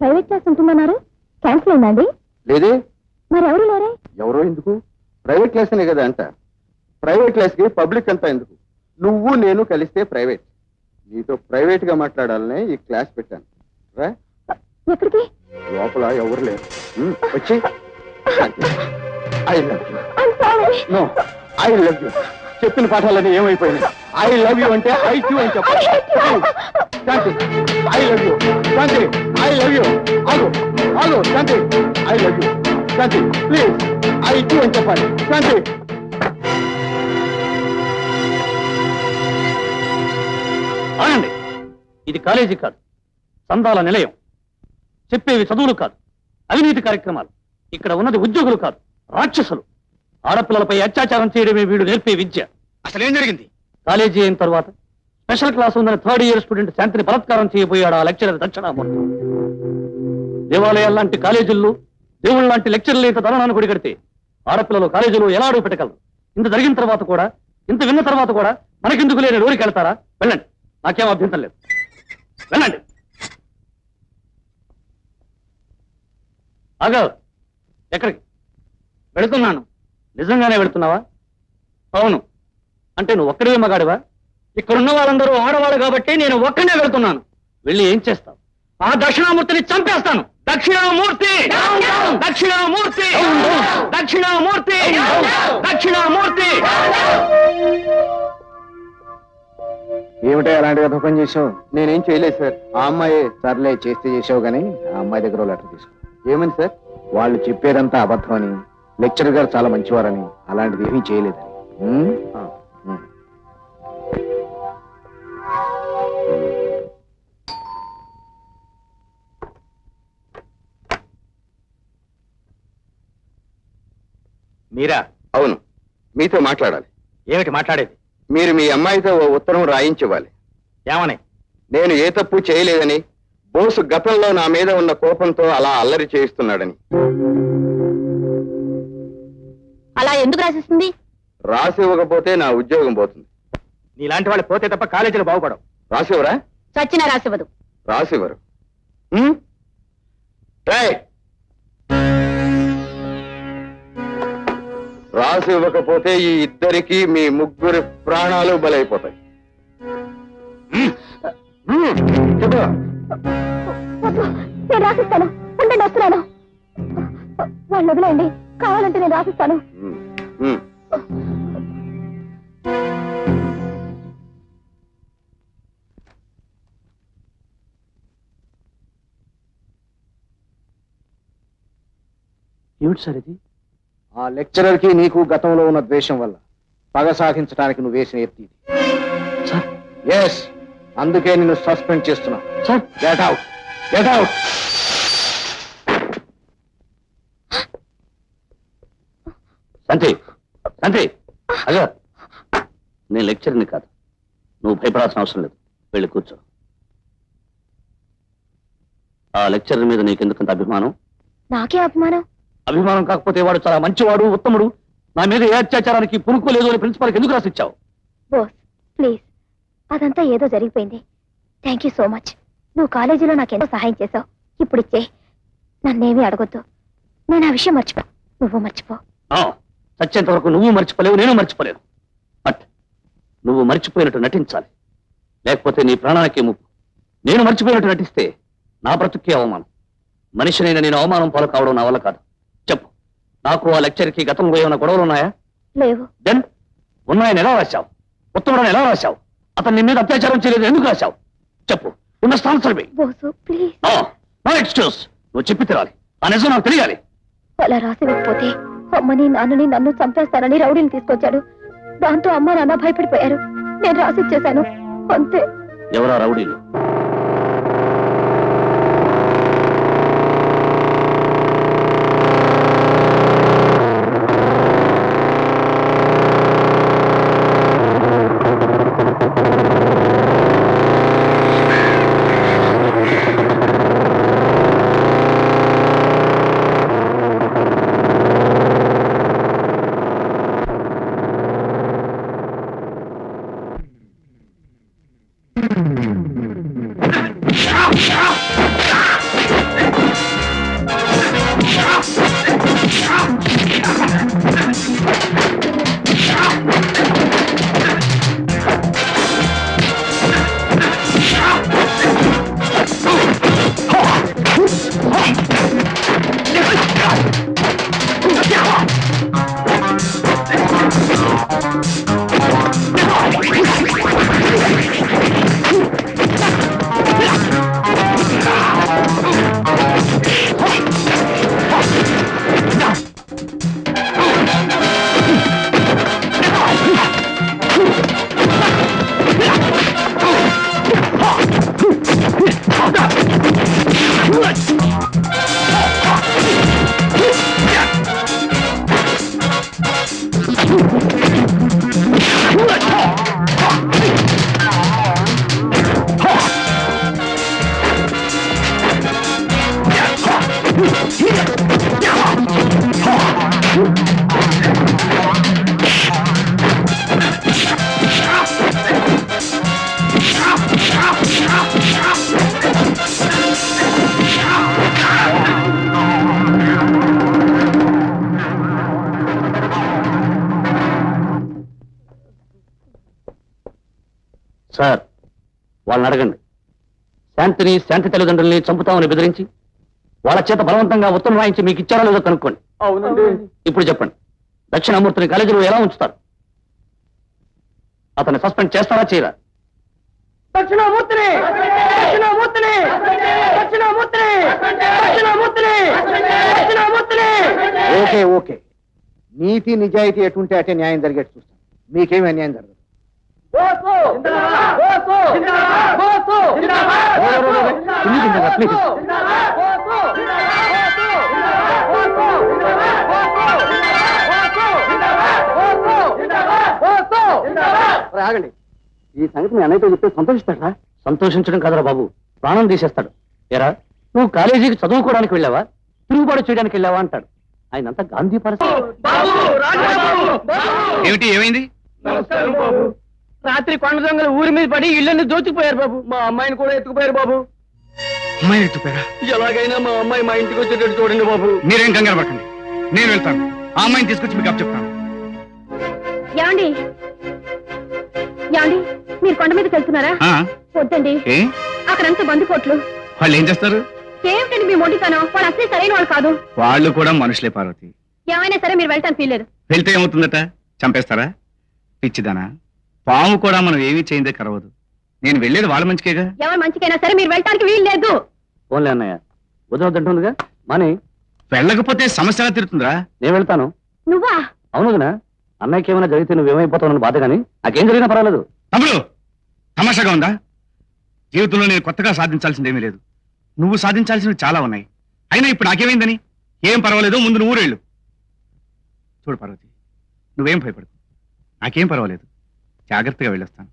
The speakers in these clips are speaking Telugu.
ప్రైవేట్ క్లాస్ ఉంటుందన్నారు, క్యాన్సిల్ అయిందండి? లేదే. మరి ఎవరు లేరే? ఎవరో ఎందుకు, ప్రైవేట్ క్లాస్ అనే కదా అంట. ప్రైవేట్ క్లాస్ కి పబ్లిక్ అంతా ఎందుకు, నువ్వు నేను కలిస్తే ప్రైవేట్. నీతో ప్రైవేట్ గా మాట్లాడాలనే ఈ క్లాస్ పెట్టాను. రా. ఎక్కడికి? లోపల ఎవరు లేరు, వచ్చి. I love you. No, I love you. చెప్పిన పాఠాలన్నీ ఏమైపోయినాయి? ఐ లవ్ యూ అంటే ఐ క్యూ అని చెప్పాలి. Shanti, I love you. Shanti, I love you. ఆగు ఆగు Shanti, I love you. Shanti please, I Q అని చెప్పాలి. శాంతి. ఆనండి, ఇది కాలేజీ కాదు, సందాల నిలయం. చెప్పేవి చదువులు కాదు, అవినీతి కార్యక్రమాలు. ఇక్కడ ఉన్నది ఉద్యోగులు కాదు, రాక్షసులు. ఆడపిల్లలపై అత్యాచారం చేయడమే వీడు నేర్పే విద్య. అసలేం జరిగింది? కాలేజీ అయిన తర్వాత స్పెషల్ క్లాస్ ఉందని 3rd ఇయర్ స్టూడెంట్ శాంతిని బలాత్కారం చేయబోయాడు ఆ లెక్చరర్ దక్షిణామూర్తి. దేవాలయాల లాంటి కాలేజీల్లో దేవుళ్ళ లాంటి లెక్చర్లు ఇంత ధనాన్ని కొడిగడితే ఆడపిల్లలు కాలేజీలో ఎలా అడుగు పెట్టగలరు? ఇంత జరిగిన తర్వాత కూడా, ఇంత విన్న తర్వాత కూడా మనకెందుకు లేని రోడ్డుకి వెళ్తారా? వెళ్ళండి, నాకేం అభ్యంతరం లేదు, వెళ్ళండి. ఆగా, ఎక్కడికి వెళుతున్నాను? నిజంగానే వెళుతున్నావా? అవును. అంటే నువ్వు ఒక్కడే మగాడివా? ఇక్కడున్న వాళ్ళందరూ ఆడవాళ్ళు కాబట్టి నేను ఒక్కడే వెళుతున్నాను. వెళ్ళి ఏం చేస్తావు? ఆ దక్షిణామూర్తిని చంపేస్తాను. దక్షిణామూర్తి, దక్షిణామూర్తి, దక్షిణామూర్తి, దక్షిణామూర్తి. ఏమిటో అలాంటి పని చేసావు? నేనేం చేయలేదు సార్. ఆ అమ్మాయి సర్లే చేస్తే చేసావు గానీ ఆ అమ్మాయి దగ్గర లెటర్ తీసుకో. ఏమని సార్? వాళ్ళు చెప్పేదంతా అబద్ధం అని, లెక్చరర్ గారు చాలా మంచివారని, అలాంటిది ఏమీ చేయలేదని. మీరా? అవును, మీతో మాట్లాడాలి. ఏమిటి మాట్లాడేది? మీరు మీ అమ్మాయితో ఓ ఉత్తరం రాయించివ్వాలి. ఏమని? నేను ఏ తప్పు చేయలేదని, బోసు గతంలో నా మీద ఉన్న కోపంతో అలా అల్లరి చేయిస్తున్నాడని. అలా ఎందుకు రాసిస్తుంది? రాసి ఇవ్వకపోతే నా ఉద్యోగం పోతుంది. నీలాంటి వాళ్ళు పోతే తప్ప కాలేజీలో బాగుపడవు. రాసివ్వరా? చచ్చినా రాసివ్వదు. రాసివ్వరు. రాసి ఇవ్వకపోతే ఈ ఇద్దరికి మీ ముగ్గురి ప్రాణాలు బలైపోతాయి. నేను రాసిస్తాను, ఉండండి వస్తున్నాను. వాళ్ళు వదిలేయండి, కావాలంటే నేను రాసిస్తాను. ఏమిటి సార్ ఇది? ఆ లెక్చరర్ కి నీకు గతంలో ఉన్న ద్వేషం వల్ల పగ సాధించడానికి నువ్వు వేసిన ఎత్తి. ఎస్, అందుకే నిన్ను సస్పెండ్ చేస్తున్నా. Get out, get out. Shanti, Shanti, అగా నేను లెక్చర్ని కాదు, నువ్వు భయపడాల్సిన అవసరం లేదు. వెళ్ళి కూర్చో. ఆ లెక్చరర్ మీద నీకెందుకంత అభిమానం? నాకే అభిమానం? అభిమానం కాకపోతే వాడు చాలా మంచివాడు, ఉత్తముడు. నా మీద ఏ అత్యాచారానికి పునుకోలేదు అని ప్రిన్సిపాల్కి ఎందుకు రాసిచ్చావు? బోస్ ప్లీజ్, అదంతా ఏదో జరిగిపోయింది. Thank you so much. నువ్వు కాలేజీలో నాకెంతో సహాయం చేశావు. ఇప్పుడు ఇచ్చే, నన్నేమీ అడగొద్దు. నేను ఆ విషయం మర్చిపో, నువ్వు మర్చిపో. చచ్చేంత వరకు నువ్వు మర్చిపోలేవు, నేను మర్చిపోలేను. బట్ నువ్వు మర్చిపోయినట్టు నటించాలి, లేకపోతే నీ ప్రాణానికి ముప్పు. నేను మర్చిపోయినట్టు నటిస్తే నా బ్రతుక్కి అవమానం. మనిషినైనా నేను అవమానం పాలు కావడం నా వల్ల కాదు. చెప్పు, నాకు ఆ లెక్చర్కి గతంలో ఏమైనా గొడవలు ఉన్నాయా? లేవు. దెన్ ఉన్నాయని ఎలా రాశావు? ఉత్తముడని ఎలా రాశావు? అతను నీ మీద అత్యాచారం చేయలేదు ఎందుకు రాశావు? చెప్పు. ఎక్స్క్యూజ్, నువ్వు చెప్పి తిరాలి. ఆ నిజం నాకు తెలియాలి. అలా రాసివ్వకపోతే అమ్మని నాన్నని నన్ను చంపేస్తానని రౌడీని తీసుకొచ్చాడు. దాంతో అమ్మ నాన్న భయపడిపోయారు. నేను రాసిచ్చేశాను, అంతే. ఎవరా రౌడీలు? వాళ్ళని అడగండి. శాంతిని, శాంతి తల్లిదండ్రుల్ని చంపుతామని బెదిరించి వాళ్ళ చేత బలవంతంగా ఉత్తరం రాయించి మీకు ఇచ్చారో లేదో కనుక్కోండి. అవునండి. ఇప్పుడు చెప్పండి, దక్షిణామూర్తిని కాలేజీలో ఎలా ఉంచుతారు? అతన్ని సస్పెండ్ చేస్తారా చేయరా? దక్షిణామూర్తిని దక్షిణామూర్తిని దక్షిణామూర్తిని దక్షిణామూర్తిని దక్షిణామూర్తిని. ఓకే ఓకే, నీతి నిజాయితీ ఎటుంటే అటే న్యాయం జరిగేట్టు చూస్తాం. మీకేమీ అన్యాయం జరగదు. ప్లీజ్. ఆగండి, ఈ సంగతి మీ అన్నయ్యతో చెప్తే సంతోషిస్తాడా? సంతోషించడం కదరా బాబు, ప్రాణం తీసేస్తాడు. ఎరా, నువ్వు కాలేజీకి చదువుకోవడానికి వెళ్ళావా, తిరుగుబాటు చేయడానికి వెళ్ళావా అంటాడు. ఆయన అంతా గాంధీ పరిస్థితి. ఏమిటి, ఏమైంది? రాత్రి కొండ దొంగలు ఊరి మీద పడి ఇళ్ళని దోచుకుపోయారు బాబు. మా అమ్మాయిని కూడా ఎత్తుకుపోయారు బాబు. అమ్మాయి ఎత్తుపోయారా? ఎలాగైనా మా అమ్మాయి మా ఇంటికి వచ్చేటట్టు చూడండి బాబు. మీరేం కంగారు పడకండి, నేను వెళ్తాను. ఆ అమ్మాయిని తీసుకొచ్చి మీకు చెప్తాను. ఏమండి ఏమండి, మీరు కొండ మీదకి వెళ్తున్నారా? వద్దండి, ఏ అక్కడంతా బందిపోట్లు. వాళ్ళు ఏం చేస్తారు? ఏమిటండి మీ మొండితనం? వాళ్ళు అసలే సరైన వాళ్ళు కాదు. వాళ్ళు కూడా మనుషులే పార్వతి. ఏమైనా సరే మీరు వెళ్ళటానికి వీల్లేదు. వెళ్తే ఏమవుతుందట? చంపేస్తారా? పిచ్చిదానా, పాము కూడా మనం ఏమీ చేయిందే కరవదు. నేను వెళ్ళేది వాళ్ళ మంచికేగా. ఎవరి మంచికైనా సరే మీరు వెళ్ళటానికి వీల్లేదు. ఓన్లే అన్నయ్య, వదలొద్దంటుందిగా మాని. వెళ్ళకపోతే సమస్య ఎలా తీరుతుందిరా? నేను వెళ్తాను. నువ్వా? అవునుగా, అన్నయ్యకి ఏమైనా జరిగితే నువ్వేమైపోతావు బాధ, కానీ నాకేం జరిగినా పర్వాలేదు. తమ్ముడు, తమాషాగా ఉందా? జీవితంలో నేను కొత్తగా సాధించాల్సిందేమీ లేదు. నువ్వు సాధించాల్సినవి చాలా ఉన్నాయి. అయినా ఇప్పుడు నాకేమైందని? ఏం పర్వాలేదు, ముందు నువ్వు ఊరేళ్ళు. చూడు పార్వతి, నువ్వేం భయపడకు, నాకేం పర్వాలేదు. జాగ్రత్తగా వెళ్ళొస్తాను.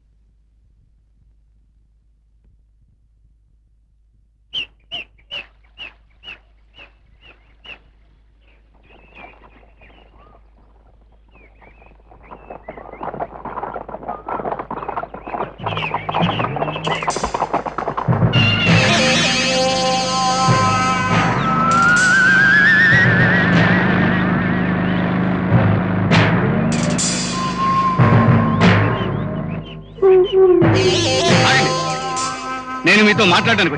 నేను మీతో మాట్లాడడానికి